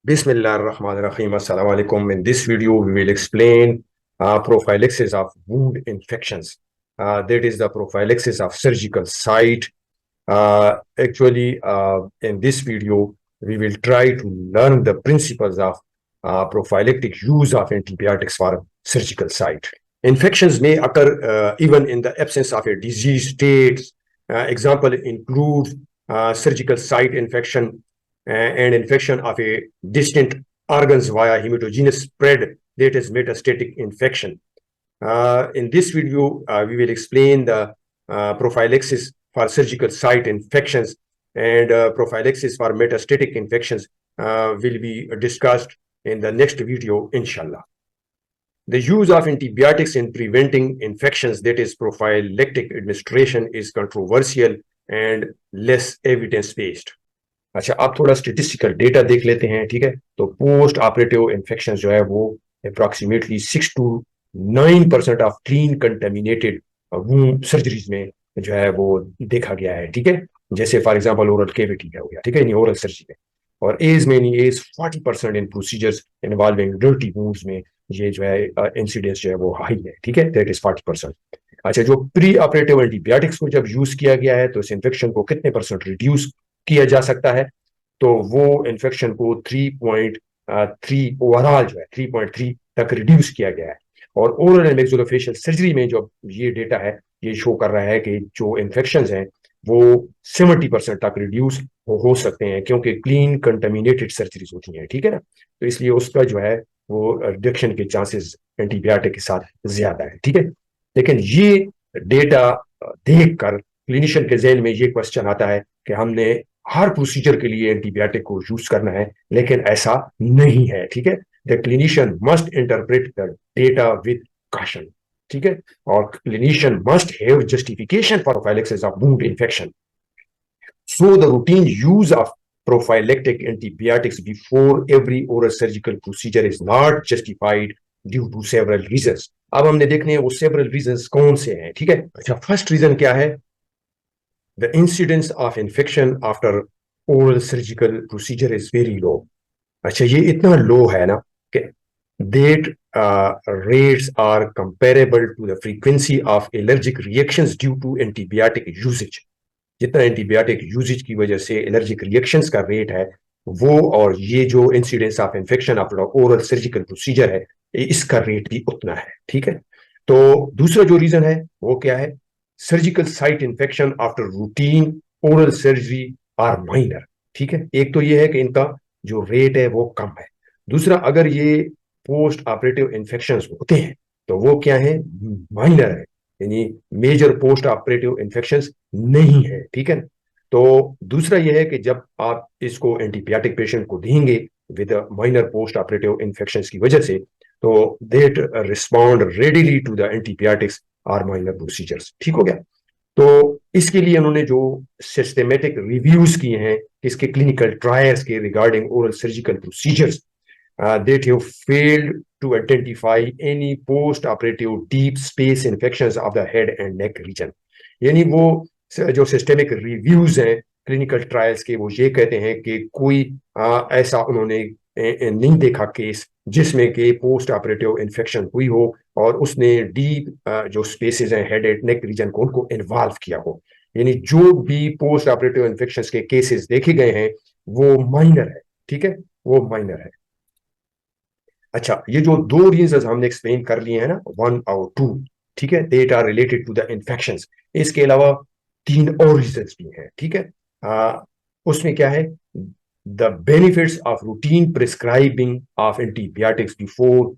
Bismillahirrahmanirrahim. Assalamu alaikum. In this video, we will explain prophylaxis of wound infections. That is the prophylaxis of surgical site. In this video, we will try to learn the principles of prophylactic use of antibiotics for surgical site. Infections may occur even in the absence of a disease state. Example include surgical site infection and infection of a distant organs via hematogenous spread, that is metastatic infection. In this video, we will explain the prophylaxis for surgical site infections, and prophylaxis for metastatic infections will be discussed in the next video, inshallah. The use of antibiotics in preventing infections, that is prophylactic administration, is controversial and less evidence-based. अच्छा, आप थोड़ा statistical data देख लेते हैं, ठीक है। तो post operative infection जो है वो approximately 6 to 9% of clean contaminated wound surgeries में जो है वो देखा गया है, ठीक है। जैसे फॉर एग्जांपल ओरल कैविटी का हो गया, ठीक है, ओरल सर्जरी में। और एज मेनी एज 40% इन प्रोसीजर्स इन्वॉल्विंग डर्टी वूंड्स में ये जो है इंसिडेंस जो है वो हाई है, ठीक है, दैट इज 40%। अच्छा, जो प्री ऑपरेटिव एंटीबायोटिक्स को जब यूज किया गया है तो इस इन्फेक्शन को कितने परसेंट रिड्यूस किया जा सकता है, तो वो इन्फेक्शन को 3.3 ओवरऑल जो है 3.3 तक रिड्यूस किया गया है। और ओरल एंड मैक्सिलोफेशियल सर्जरी में जो ये डेटा है ये शो कर रहा है कि जो इन्फेक्शंस हैं वो 70% तक रिड्यूस हो सकते हैं, क्योंकि क्लीन कंटेमिनेटेड सर्जरीज होती हैं, ठीक है ना। तो इसलिए उसका जो है वो रिडक्शन के चांसेस एंटीबायोटिक के साथ ज्यादा है, ठीक है। लेकिन ये डेटा देखकर क्लिनिशियन के ज़हन में ये क्वेश्चन आता है कि हमने हर प्रोसीजर के लिए एंटीबायोटिक को यूज करना है, लेकिन ऐसा नहीं है, ठीक है। The clinician must interpret the data with caution, ठीक है। और clinician must have justification for prophylaxis of wound infection, so the routine use of prophylactic antibiotics before every oral surgical procedure is not justified due to several reasons. अब हमने देखने हैं वो several reasons कौन से हैं, ठीक है। अच्छा, फर्स्ट रीजन क्या है? The incidence of infection after oral surgical procedure is very low. अच्छा, ये इतना लो है ना कि that rates are comparable to the frequency of allergic reactions due to antibiotic usage. जितना एंटीबायोटिक यूजेज की वजह से एलर्जिक रिएक्शंस का रेट है वो, और ये जो incidence of infection after oral surgical procedure है, इसका रेट भी उतना है, ठीक है। तो दूसरा जो रीजन है वो क्या है? Surgical site infection after routine oral surgery or minor, ठीक है। एक तो ये है कि इनका जो रेट है वो कम है। दूसरा, अगर ये पोस्ट ऑपरेटिव इंफेक्शंस होते हैं तो वो क्या है? माइनर है, यानी मेजर पोस्ट ऑपरेटिव इंफेक्शंस नहीं है, ठीक है। तो दूसरा यह है कि जब आप इसको एंटीबायोटिक पेशेंट को देंगे with minor post operative infections की वजह से, तो that respond readily to the antibiotics और माइनर प्रोसीजर्स, ठीक हो गया। तो इसके लिए उन्होंने जो सिस्टमेटिक रिव्यूज किए हैं इसके क्लिनिकल ट्रायल्स के regarding oral surgical procedures, that have failed to identify any post-operative deep space infections of the head and neck region. यानी वो जो सिस्टेमिक रिव्यूज हैं क्लिनिकल ट्रायल्स के, वो ये कहते हैं कि कोई ऐसा उन्होंने नहीं देखा केस जिसमें कि पोस्ट ऑपरेटिव इन्फेक्शन हुई हो और उसने डीप जो स्पेसेस हैं हेड एंड नेक रीजन को उनको इन्वॉल्व किया हो। यानी जो भी पोस्ट ऑपरेटिव इन्फेक्शन के केसेस देखे गए हैं वो माइनर है, ठीक है, वो माइनर है। अच्छा, ये जो दो रीजंस हमने एक्सप्लेन कर लिए हैं ना, 1 और 2, ठीक है, that are related to the infections. इसके अलावा 3 और रीजंस भी हैं, ठीक है। उसमें क्या है? The benefits of routine prescribing of antibiotics before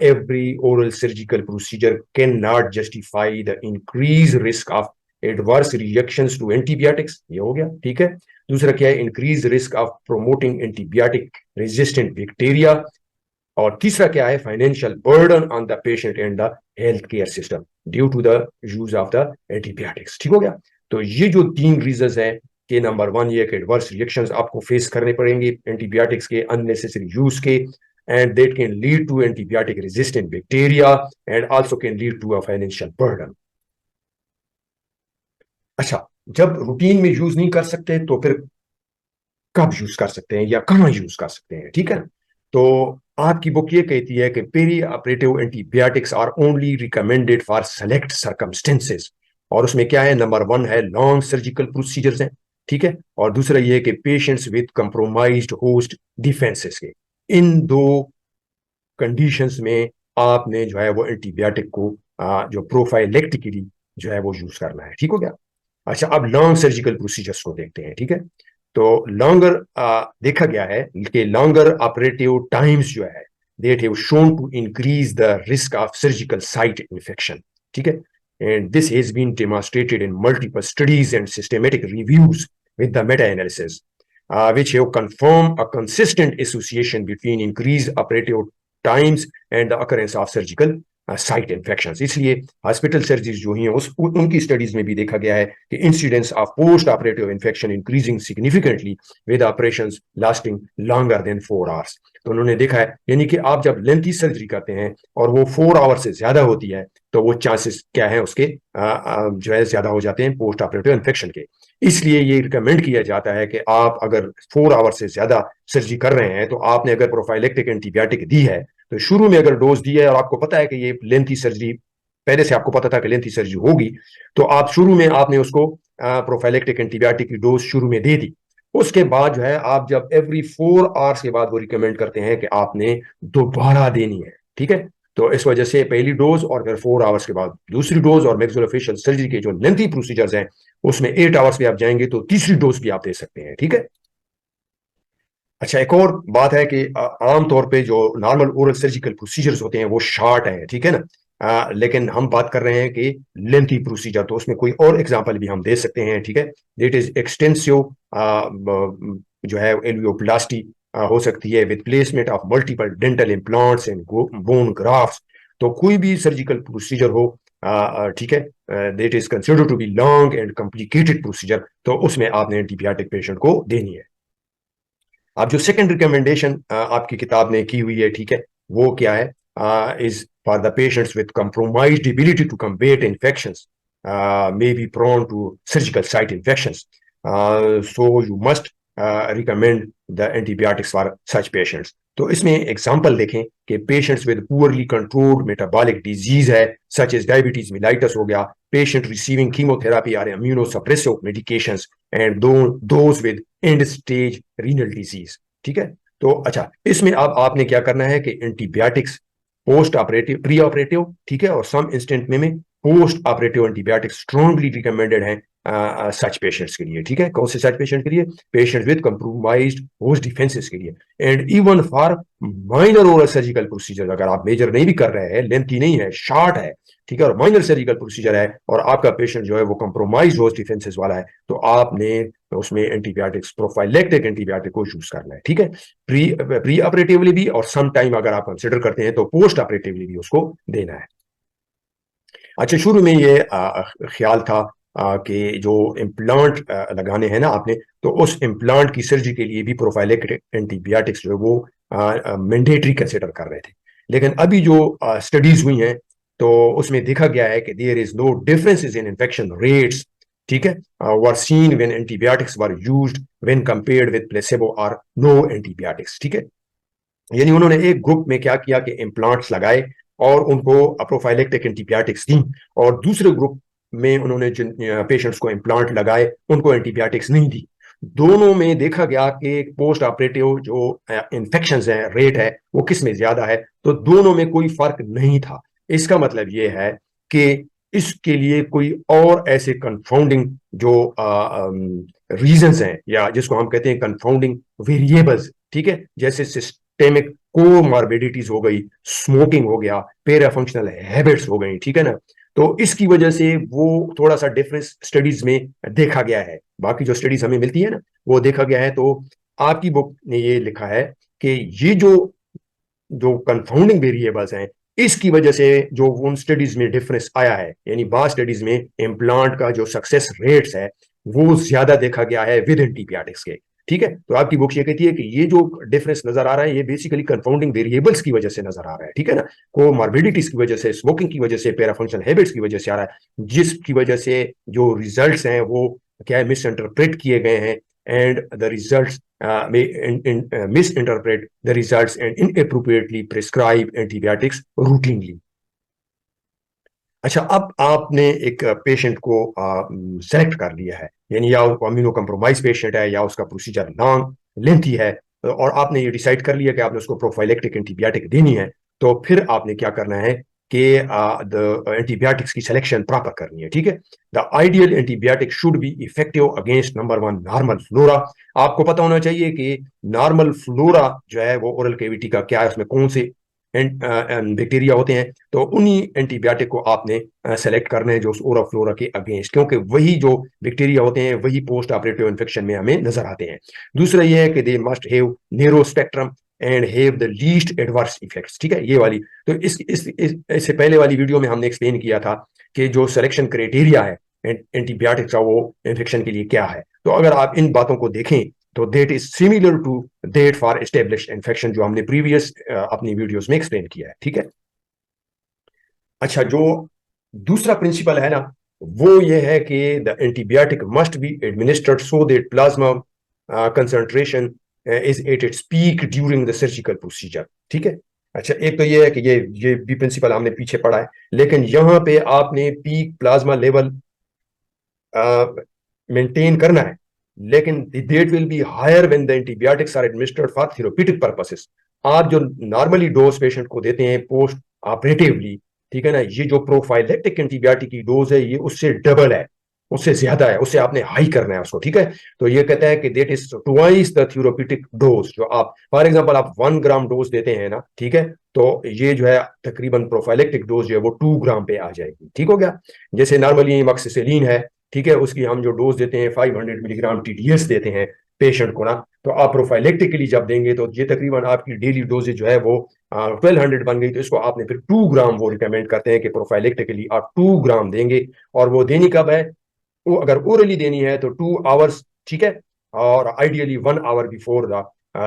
every oral surgical procedure can not justify the increase risk of adverse reactions to antibiotics, ये हो गया, ठीक है। दूसरा क्या है? Increase risk of promoting antibiotic resistant bacteria. और तीसरा क्या है? Financial burden on the patient and the health care system due to the use of the antibiotics, ठीक हो गया। तो ये जो 3 रीजंस हैं कि नंबर 1 ये कि एडवर्स रिएक्शंस आपको फेस करने पड़ेंगे एंटीबायोटिक्स के अननेसेसरी यूज के, and that can lead to antibiotic resistant bacteria and also can lead to a financial burden. अच्छा, जब रूटीन में यूज नहीं कर सकते तो फिर कब यूज कर सकते हैं या कहाँ यूज कर सकते हैं, ठीक है ना। तो आपकी बुक ये कहती है कि peri operative antibiotics are only recommended for select circumstances, और उसमें क्या है, नंबर वन है लॉन्ग सर्जिकल प्रोसीजर्स हैं, ठीक है, और दूसरा ये है कि patients with compromised host defenses के, इन दो कंडीशंस में आपने जो है वो एंटीबायोटिक को जो प्रोफाइलेक्टिकली जो है वो यूज करना है, ठीक हो गया। अच्छा, अब लॉन्ग सर्जिकल प्रोसीजर्स को देखते हैं, ठीक है। तो लॉन्गर देखा गया है कि लॉन्गर ऑपरेटिव टाइम्स जो है that have shown to increase the risk of surgical site infection, ठीक है, and this has been demonstrated in multiple studies and systematic reviews with the meta-analysis, which have confirmed a consistent association between increased operative times and the occurrence of surgical site infections. इसलिए hospital surgeries जो हैं उनकी studies में भी देखा गया है कि incidence of post operative infection increasing significantly with operations lasting longer than 4 hours. तो उन्होंने देखा है, यानी कि आप जब लेंथी सर्जरी करते हैं और वो 4 आवर से ज्यादा होती है तो वो चांसेस क्या है उसके जो है ज्यादा हो जाते हैं पोस्ट ऑपरेटिव इन्फेक्शन के। इसलिए ये रिकमेंड किया जाता है कि आप अगर 4 आवर से ज्यादा सर्जरी कर रहे हैं तो आपने अगर प्रोफाइलेक्टिक एंटीबायोटिक दी है तो शुरू में अगर डोज दी है और आपको पता है कि ये लेंथी सर्जरी, पहले से आपको पता था कि लेंथी सर्जरी होगी, तो आप शुरू में आपने उसको प्रोफाइलेक्टिक एंटीबायोटिक की डोज शुरू में दे दी। उसके बाद जो है आप जब एवरी 4 आवर्स के बाद वो रिकमेंड करते हैं कि आपने दोबारा देनी है, ठीक है। तो इस वजह से पहली डोज और फिर 4 आवर्स के बाद दूसरी डोज, और मैक्सिलोफेशियल सर्जरी के जो लेंथी प्रोसीजर्स हैं उसमें 8 आवर्स भी आप जाएंगे तो तीसरी डोज भी आप दे सकते हैं, ठीक है। अच्छा, एक और बात है कि आमतौर पे जो नॉर्मल ओरल सर्जिकल प्रोसीजर्स होते हैं वो शॉर्ट हैं, ठीक है ना। लेकिन हम बात कर रहे हैं कि लेंथी प्रोसीजर, तो उसमें कोई और एग्जांपल भी हम दे सकते हैं, ठीक है। दैट इज एक्सटेंसिव जो है एल्वियोप्लास्टी हो सकती है with placement of multiple dental implants and bone grafts. तो कोई भी सर्जिकल प्रोसीजर हो, ठीक है, that is considered to be long and complicated procedure, तो उसमें आपने एंटीबायोटिक पेशेंट को देनी है। अब जो सेकंड रिकमेंडेशन आपकी किताब ने की हुई है, ठीक है, वो क्या है, is for the patients with compromised ability to combat infections may be prone to surgical site infections, so you must recommend the antibiotics for such patients. तो इसमें एग्जांपल देखें कि patients with poorly controlled metabolic disease है such as diabetes mellitus हो गया, patient receiving chemotherapy और immunosuppressive medications, and those with and stage renal disease, ठीक है। तो अच्छा, इसमें अब आपने क्या करना है कि antibiotics post operative, pre operative, ठीक है, और सम इंस्टेंट में post operative antibiotics strongly recommended है सच पेशेंट्स के लिए, ठीक है। कौन से सच पेशेंट के लिए, patient with compromised host defenses के लिए, and even for minor oral surgical procedure, अगर आप मेजर नहीं भी कर रहे हैं, लेंथी नहीं है, शॉर्ट है, ठीक है, और माइनर सर्जिकल प्रोसीजर है और आपका पेशेंट जो है वो कंप्रोमाइज होस्ट डिफेंसेस वाला है, तो आपने उसमें एंटीबायोटिक्स प्रोफाइलेक्टिक एंटीबायोटिक को यूज करना है, ठीक है, प्री ऑपरेटिवली भी, और सम टाइम अगर आप कंसिडर करते हैं तो पोस्ट ऑपरेटिवली भी उसको देना है। अच्छा, शुरू में ये ख्याल था कि जो इम्प्लांट लगाने हैं ना आपने, तो उस इम्प्लांट की सर्जरी के लिए भी प्रोफाइलेक्टिक एंटीबायोटिक्स जो है वो मैंडेटरी कंसिडर कर रहे थे, लेकिन अभी जो स्टडीज हुई हैं तो उसमें देखा गया है कि there is no differences in infection rates, ठीक है, were seen when antibiotics were used when compared with placebo और नो एंटीबायोटिक्स, ठीक है। यानी उन्होंने एक ग्रुप में क्या किया कि इम्प्लांट्स लगाए और उनको प्रोफाइलेक्टिक एंटीबायोटिक्स दी, और दूसरे ग्रुप में उन्होंने जिन पेशेंट्स को इम्प्लांट लगाए उनको एंटीबायोटिक्स नहीं दी। दोनों में देखा गया कि पोस्ट ऑपरेटिव जो इन्फेक्शन है रेट है वो किस में ज्यादा है, तो दोनों में कोई फर्क नहीं था। इसका मतलब ये है कि इसके लिए कोई और ऐसे कंफाउंडिंग जो रीजंस हैं, या जिसको हम कहते हैं कंफाउंडिंग वेरिएबल्स, ठीक है, जैसे सिस्टेमिक कोमॉर्बिडिटीज हो गई, स्मोकिंग हो गया, पेरा फंक्शनल हैबिट्स हो गई, ठीक है ना, तो इसकी वजह से वो थोड़ा सा डिफरेंस स्टडीज में देखा गया है। बाकी जो स्टडीज हमें मिलती है ना वो देखा गया है। तो आपकी बुक ने ये लिखा है कि ये जो जो कंफाउंडिंग वेरिएबल्स हैं इसकी वजह से जो उन स्टडीज में डिफरेंस आया है, यानी बाद स्टडीज में इम्प्लांट का जो सक्सेस रेट्स है वो ज्यादा देखा गया है विद एंटीबायोटिक्स के, ठीक है। तो आपकी बुक ये कहती है कि ये जो डिफरेंस नजर आ रहा है ये बेसिकली कंफाउंडिंग वेरिएबल्स की वजह से नजर आ रहा है, ठीक है ना, कोमॉर्बिडिटीज की वजह से, स्मोकिंग की वजह से, पैराफंक्शनल हैबिट्स की वजह से आ रहा है, जिसकी वजह से जो रिजल्ट्स हैं वो क्या है मिस इंटरप्रेट किए गए हैं, and the results misinterpret the results and inappropriately prescribe antibiotics routinely. अच्छा, अब आपने एक पेशेंट को सेलेक्ट कर लिया है, यानी या इम्यूनो कम्प्रोमाइज पेशेंट है या उसका प्रोसीजर लॉन्ग लेंथी है, और आपने ये डिसाइड कर लिया कि आपने उसको प्रोफाइलेक्टिक एंटीबायोटिक देनी है, तो फिर आपने क्या करना है कि द एंटीबायोटिक्स की सिलेक्शन प्रॉपर करनी है, ठीक है। The ideal antibiotic should be effective against number one normal flora. आपको पता होना चाहिए कि नॉर्मल फ्लोरा जो है वो ओरल कैविटी का क्या है, उसमें कौन से बैक्टीरिया होते हैं, तो उन्हीं एंटीबायोटिक को आपने सेलेक्ट करना है जो उस ओरा फ्लोरा के अगेंस्ट, क्योंकि वही जो बैक्टीरिया होते हैं वही पोस्ट ऑपरेटिव इन्फेक्शन में हमें नजर आते हैं। दूसरा ये है कि they must have narrow spectrum and have the least adverse effects, ठीक है, ये वाली। तो इससे पहले वाली वीडियो में हमने एक्सप्लेन किया था कि जो सिलेक्शन क्राइटेरिया है एंटीबायोटिक्स का वो इन्फेक्शन के लिए क्या है। तो अगर आप इन बातों को देखें तो that is similar to that for established infection, जो हमने प्रीवियस अपनी वीडियोस में एक्सप्लेन किया है, ठीक है। अच्छा, जो दूसरा प्रिंसिपल है ना, वो ये है कि the antibiotic must be administered so that plasma concentration is at its peak during the surgical procedure, ठीक है। अच्छा, एक तो ये है कि ये भी प्रिंसिपल हमने पीछे पढ़ा है, लेकिन यहां पे आपने पीक प्लाज्मा लेवल मेंटेन करना है, लेकिन that will be higher when the antibiotics are administered for therapeutic purposes. आप जो नॉर्मली डोज पेशेंट को देते हैं पोस्ट ऑपरेटिवली, ठीक है ना, ये जो प्रोफाइलेक्टिक एंटीबायोटिक की डोज है ये उससे डबल है, उससे ज्यादा है, उससे आपने हाई करना है उसको, ठीक है। तो ये कहता है कि that is twice the therapeutic dose. जो आप फॉर एग्जांपल आप 1 ग्राम डोज देते हैं ना, ठीक है, तो ये जो है तकरीबन प्रोफाइलेक्टिक डोज जो है वो 2 ग्राम पे आ जाएगी, ठीक हो गया। जैसे नॉर्मली मक्सिसिलिन है, ठीक है, उसकी हम जो डोज देते हैं 500 मिलीग्राम टीडीएस देते हैं पेशेंट को ना, तो आप प्रोफाइलेक्टिकली जब देंगे तो ये तकरीबन आपकी डेली डोजेज जो है वो 1200 बन गई। तो इसको आपने फिर 2 ग्राम वो रिकमेंड करते हैं कि प्रोफाइलेक्टिकली आप 2 ग्राम देंगे। और वो देनी कब है, वो अगर ओरली देनी है तो 2 आवर्स, ठीक है, और ideally 1 hour before the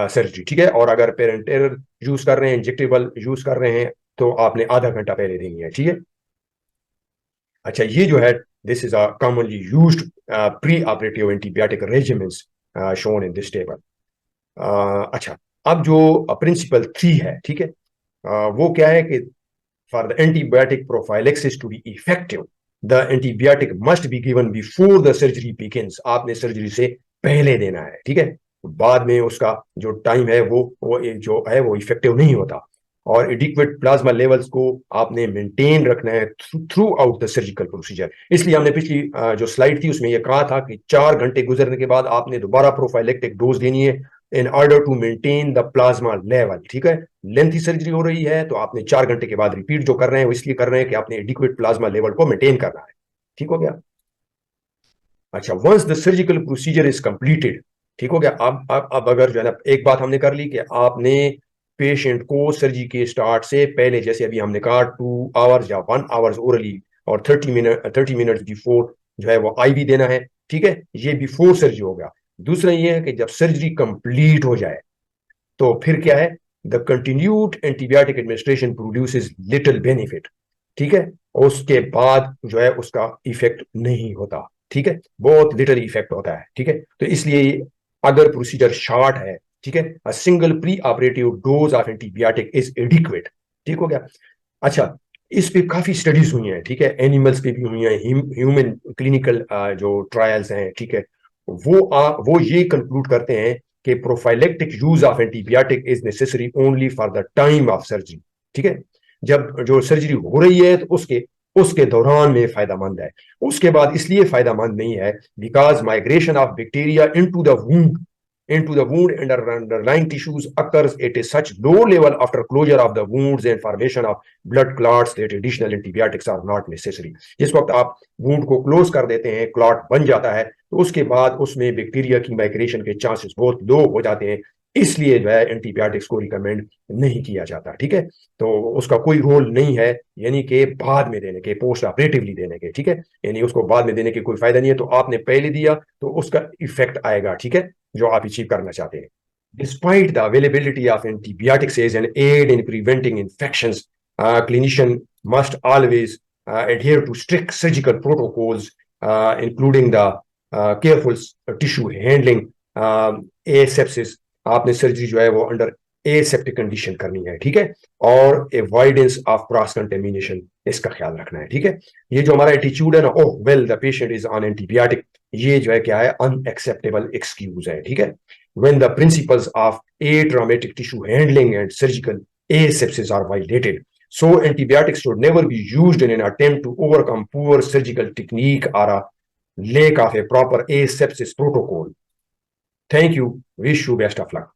surgery, ठीक है। और अगर पेरेंटेरल यूज कर रहे हैं, इंजेक्टेबल यूज कर रहे हैं, तो आपने आधा घंटा पहले देनी है, ठीक है। अच्छा, ये जो है this is a commonly used pre operative antibiotic regimens shown in this table. अच्छा, अब जो प्रिंसिपल 3 है, ठीक है, वो क्या है कि for the antibiotic prophylaxis to be effective the antibiotic must be given before the surgery begins. आपने सर्जरी से पहले देना है, ठीक है, बाद में उसका जो टाइम है वो जो है वो इफेक्टिव नहीं होता। और एडिक्वेट प्लाज्मा लेवल्स को आपने मेंटेन रखना है through out the surgical procedure. इसलिए हमने पिछली जो स्लाइड थी उसमें यह कहा था कि 4 घंटे गुजरने के बाद आपने दोबारा प्रोफाइलेक्टिक डोज देनी है in order to maintain the plasma level, ठीक है। लेंथी सर्जरी हो रही है तो आपने 4 घंटे के बाद रिपीट जो कर रहे हैं वो इसलिए कर रहे हैं कि आपने एडिक्वेट प्लाज्मा लेवल को मेंटेन करना है, ठीक हो गया। अच्छा, once the surgical procedure is completed, ठीक हो गया। अब अगर जो है ना, एक बात हमने कर ली कि आपने पेशेंट को सर्जरी के स्टार्ट से पहले, जैसे अभी हमने कहा 2 आवर्स या 1 आवर्स ओरली और 30 मिनट बिफोर जो है वो आईवी देना है, ठीक है, ये बिफोर सर्जरी हो गया। दूसरा ये है कि जब सर्जरी कंप्लीट हो जाए तो फिर क्या है, the continued antibiotic administration produces little benefit, ठीक है, उसके बाद जो है उसका इफेक्ट नहीं होता, ठीक है, बहुत लिटिल इफेक्ट होता है, ठीक है। तो इसलिए अगर प्रोसीजर शॉर्ट है, ठीक है, a single pre operative dose of antibiotic is adequate, ठीक हो गया। अच्छा, इस पे काफी स्टडीज हुई हैं, ठीक है, एनिमल्स पे भी हुई हैं, ह्यूमन क्लिनिकल जो ट्रायल्स हैं, ठीक है, वो ये कंक्लूड करते हैं कि prophylactic use of antibiotic is necessary only for the time of surgery, ठीक है। जब जो सर्जरी हो रही है तो उसके उसके दौरान में फायदामंद है, उसके बाद इसलिए फायदामंद नहीं है because migration of bacteria into the wound and underlying tissues occurs at a such low level after closure of the wounds and formation of blood clots that additional antibiotics are not necessary। जिस वक्त आप wound को close कर देते हैं, clot बन जाता है, तो उसके बाद उसमें बैक्टीरिया की माइग्रेशन के चांसेस बहुत लो हो जाते हैं, इसलिए जो है एंटीबायोटिक्स को रिकमेंड नहीं किया जाता, ठीक है। तो उसका कोई रोल नहीं है, यानी कि बाद में देने के, पोस्ट ऑपरेटिवली देने के, ठीक है, यानी उसको बाद में देने के कोई फायदा नहीं है। तो आपने पहले दिया तो उसका इफेक्ट आएगा, ठीक है, जो आप अचीव करना चाहते हैं। Despite the availability of antibiotics as an aid in preventing infections, clinician must always adhere to strict surgical protocols, including the careful tissue handling, asepsis, आपने सर्जरी जो है वो अंडर एसेप्टिक कंडीशन करनी है, ठीक है, और अवॉइडेंस ऑफ क्रॉस कंटेमिनेशन, इसका ख्याल रखना है, ठीक है। ये जो हमारा एटीट्यूड है ना, ओह well the patient is on antibiotic, ये जो है क्या है, अनएक्सेप्टेबल एक्सक्यूज है, ठीक है। When the principles of A traumatic tissue handling and surgical asepsis are violated, so antibiotics should never be used in an attempt to overcome poor surgical technique or a lack of a proper asepsis protocol. Thank you. Wish you best of luck.